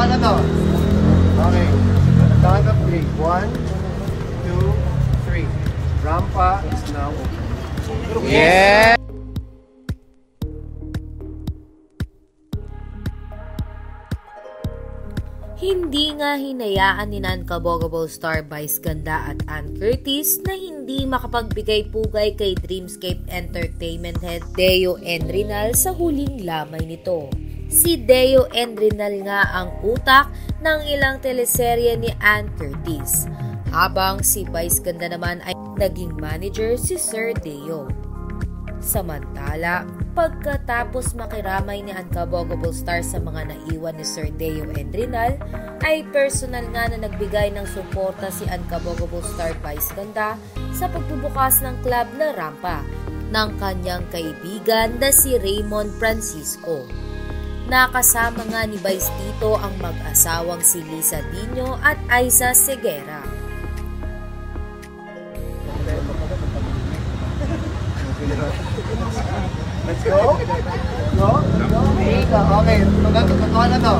Katotohanan na to. Okay. Count of 3. 1, 2, 3. Rampa is now open. Yeah! Hindi nga hinayaan ni Unbogable star Vice Ganda at Ann Curtis na hindi makapagbigay-pugay kay Dreamscape Entertainment head Deo Enrinal sa huling lamay nito. Si Deo Enrinal nga ang utak ng ilang teleserye ni Ann Curtis, habang si Vice Ganda naman ay naging manager si Sir Deo. Samantala, pagkatapos makiramay ni Unbogable star sa mga naiwan ni Sir Deo Enrinal, ay personal nga na nagbigay ng suporta si Unbogable star Vice Ganda sa pagbubukas ng club na Rampa ng kanyang kaibigan na si Raymond Francisco. Nakasama nga ni Vice dito ang mag-asawang si Lisa Dino at Aiza Segura. Let's go. Go. Go. Okay. Katotohanan na to.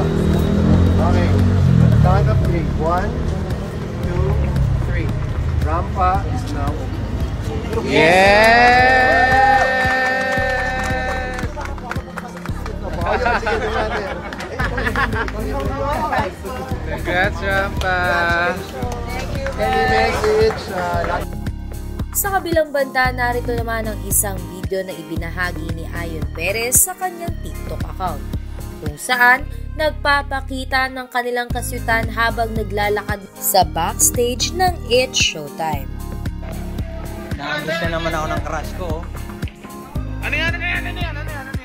Okay. Count of 3. 1, 2, 3. Rampa is now open. Yeah! Congrats, Rampa! Any message? Sa kabilang banda, narito naman ang isang video na ibinahagi ni Ayon Perez sa kanyang TikTok account, kung saan nagpapakita ng kanilang kasyutan habang naglalakad sa backstage ng It's Showtime. Naambos na naman ako ng crush ko. Ano yan? Ano yan? Ano yan? Ano yan? Ano yan?